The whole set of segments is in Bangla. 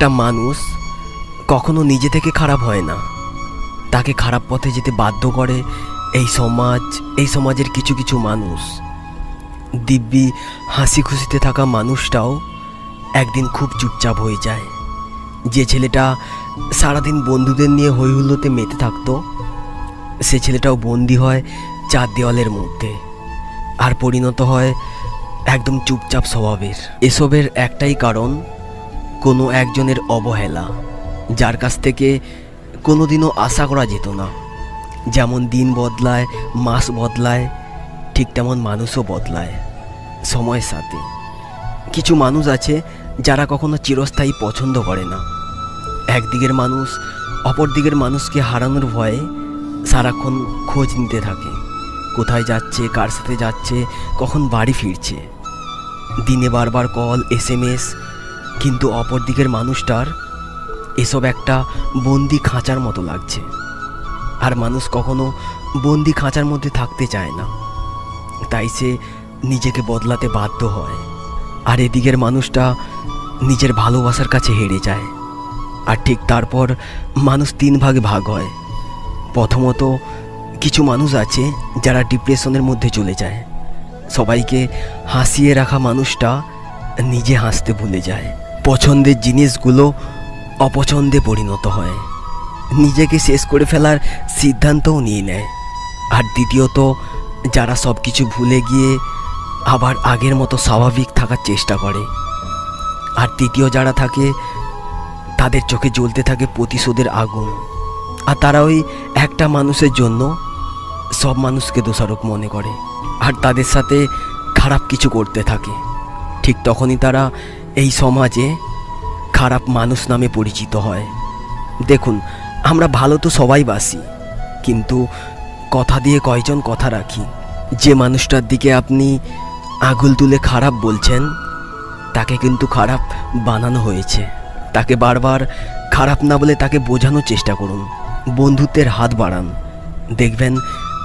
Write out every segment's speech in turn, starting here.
একটা মানুষ কখনো নিজে থেকে খারাপ হয় না, তাকে খারাপ পথে যেতে বাধ্য করে এই সমাজের কিছু কিছু মানুষ। দিব্যি হাসি খুশিতে থাকা মানুষটাও একদিন খুব চুপচাপ হয়ে যায়। যে ছেলেটা সারাদিন বন্ধুদের নিয়ে হই হুল্লোড়ে মেতে থাকতো, সে ছেলেটাও বন্দি হয় চার দেওয়ালের মধ্যে আর পরিণত হয় একদম চুপচাপ স্বভাবের। এসবের একটাই কারণ, কোনো একজনের অবহেলা, যার কাছ থেকে কোনোদিনও আশা করা যেত না। যেমন দিন বদলায়, মাস বদলায়, ঠিক তেমন মানুষও বদলায় সময়ের সাথে। কিছু মানুষ আছে যারা কখনো চিরস্থায়ী পছন্দ করে না। একদিকের মানুষ অপর দিকের মানুষকে হারানোর ভয়ে সারাক্ষণ খোঁজ নিতে থাকে, কোথায় যাচ্ছে, কার সাথে যাচ্ছে, কখন বাড়ি ফিরছে। দিনে বারবার কল, SMS, কিন্তু অপর দিকের মানুষটার এসব একটা বন্দি খাঁচার মতো লাগছে। আর মানুষ কখনো বন্দি খাঁচার মধ্যে থাকতে চায় না, তাই সে নিজেকে বদলাতে বাধ্য হয়। আর এদিকের মানুষটা নিজের ভালোবাসার কাছে হেরে যায়। আর ঠিক তারপর মানুষ তিন ভাগে ভাগ হয়। প্রথমত, কিছু মানুষ আছে যারা ডিপ্রেশনের মধ্যে চলে যায়। সবাইকে হাসিয়ে রাখা মানুষটা নিজে হাসতে ভুলে যায়। পছন্দের জিনিসগুলো অপছন্দে পরিণত হয়, নিজেকে শেষ করে ফেলার সিদ্ধান্তও নিয়ে নেয়। আর দ্বিতীয়ত, যারা সব কিছু ভুলে গিয়ে আবার আগের মতো স্বাভাবিক থাকার চেষ্টা করে। আর তৃতীয় যারা থাকে, তাদের চোখে জ্বলতে থাকে প্রতিশোধের আগুন। আর তারা ওই একটা মানুষের জন্য সব মানুষকে দোষারোপ মনে করে আর তাদের সাথে খারাপ কিছু করতে থাকে। ঠিক তখনই তারা এই সমাজে খারাপ মানুষ নামে পরিচিত হয়। দেখুন, আমরা ভালো তো সবাই বাসি, কিন্তু কথা দিয়ে কয়জন কথা রাখি? যে মানুষটার দিকে আপনি আঙুল তুলে খারাপ বলছেন, তাকে কিন্তু খারাপ বানানো হয়েছে। তাকে বারবার খারাপ না বলে তাকে বোঝানোর চেষ্টা করুন, বন্ধুত্বের হাত বাড়ান, দেখবেন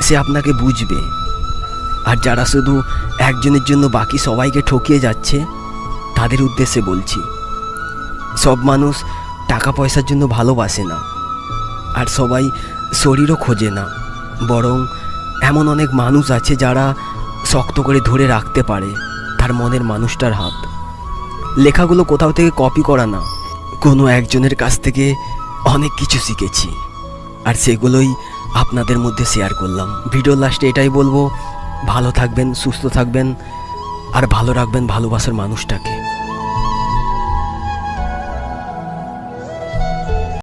সে আপনাকে বুঝবে। আর যারা শুধু একজনের জন্য বাকি সবাইকে ঠকিয়ে যাচ্ছে, তাদের উদ্দেশ্যে বলছি, সব মানুষ টাকা পয়সার জন্য ভালোবাসে না, আর সবাই শরীরও খোঁজে না। বরং এমন অনেক মানুষ আছে যারা শক্ত করে ধরে রাখতে পারে তার মনের মানুষটার হাত। লেখাগুলো কোথাও থেকে কপি করা না, কোনো একজনের কাছ থেকে অনেক কিছু শিখেছি, আর সেগুলোই আপনাদের মধ্যে শেয়ার করলাম। ভিডিওর লাস্টে এটাই বলবো, ভালো থাকবেন, সুস্থ থাকবেন, আর ভালো রাখবেন ভালোবাসার মানুষটাকে।